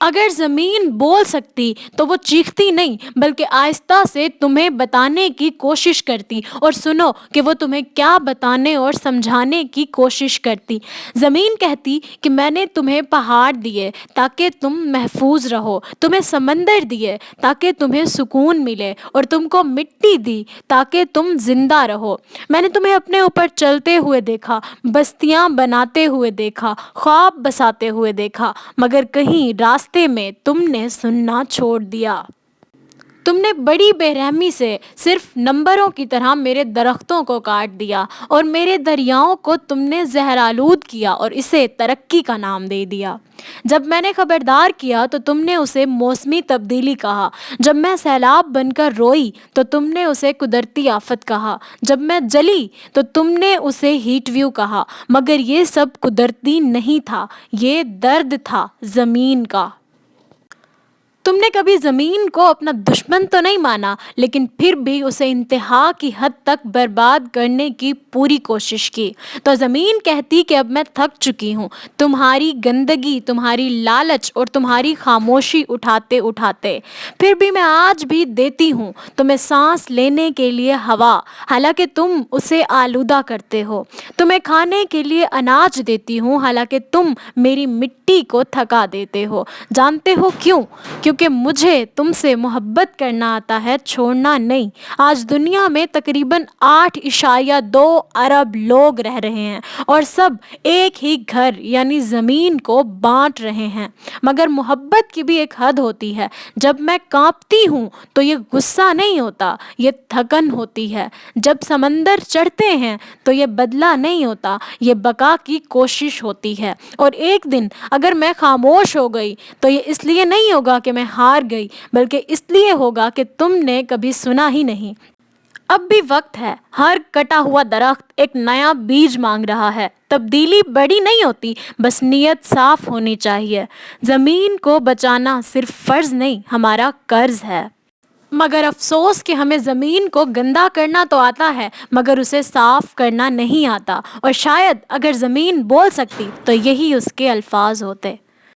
اگر زمین بول سکتی تو وہ چیختی نہیں بلکہ آہستہ سے تمہیں بتانے کی کوشش کرتی، اور سنو کہ وہ تمہیں کیا بتانے اور سمجھانے کی کوشش کرتی۔ زمین کہتی کہ میں نے تمہیں پہاڑ دیے تاکہ تم محفوظ رہو، تمہیں سمندر دیے تاکہ تمہیں سکون ملے، اور تم کو مٹی دی تاکہ تم زندہ رہو۔ میں نے تمہیں اپنے اوپر چلتے ہوئے دیکھا، بستیاں بناتے ہوئے دیکھا، خواب بساتے ہوئے دیکھا، مگر کہیں راستے میں تم نے سننا چھوڑ دیا۔ تم نے بڑی بے رحمی سے صرف نمبروں کی طرح میرے درختوں کو کاٹ دیا، اور میرے دریاؤں کو تم نے زہرآلود کیا اور اسے ترقی کا نام دے دیا۔ جب میں نے خبردار کیا تو تم نے اسے موسمی تبدیلی کہا، جب میں سیلاب بن کر روئی تو تم نے اسے قدرتی آفت کہا، جب میں جلی تو تم نے اسے ہیٹ ویو کہا، مگر یہ سب قدرتی نہیں تھا، یہ درد تھا زمین کا۔ تم نے کبھی زمین کو اپنا دشمن تو نہیں مانا، لیکن پھر بھی اسے انتہا کی حد تک برباد کرنے کی پوری کوشش کی۔ تو زمین کہتی کہ اب میں تھک چکی ہوں، تمہاری گندگی، تمہاری لالچ اور تمہاری خاموشی اٹھاتے اٹھاتے۔ پھر بھی میں آج بھی دیتی ہوں تمہیں سانس لینے کے لیے ہوا، حالانکہ تم اسے آلودہ کرتے ہو۔ تمہیں کھانے کے لیے اناج دیتی ہوں، حالانکہ تم میری مٹی کو تھکا دیتے ہو۔ جانتے ہو کیوں؟ کیونکہ مجھے تم سے محبت کرنا آتا ہے، چھوڑنا نہیں۔ آج دنیا میں تقریباً 8.2 ارب لوگ رہ رہے ہیں، اور سب ایک ہی گھر یعنی زمین کو بانٹ رہے ہیں، مگر محبت کی بھی ایک حد ہوتی ہے۔ جب میں کانپتی ہوں تو یہ غصہ نہیں ہوتا، یہ تھکن ہوتی ہے۔ جب سمندر چڑھتے ہیں تو یہ بدلہ نہیں ہوتا، یہ بقا کی کوشش ہوتی ہے۔ اور ایک دن اگر میں خاموش ہو گئی تو یہ اس لیے نہیں ہوگا کہ میں ہار گئی، بلکہ اس لیے ہوگا کہ تم نے کبھی سنا ہی نہیں۔ اب بھی وقت ہے، ہر کٹا ہوا درخت ایک نیا بیج مانگ رہا ہے۔ تبدیلی بڑی نہیں ہوتی، بس نیت صاف ہونی چاہیے۔ زمین کو بچانا صرف فرض نہیں، ہمارا قرض ہے۔ مگر افسوس کہ ہمیں زمین کو گندا کرنا تو آتا ہے، مگر اسے صاف کرنا نہیں آتا، اور شاید اگر زمین بول سکتی تو یہی اس کے الفاظ ہوتے۔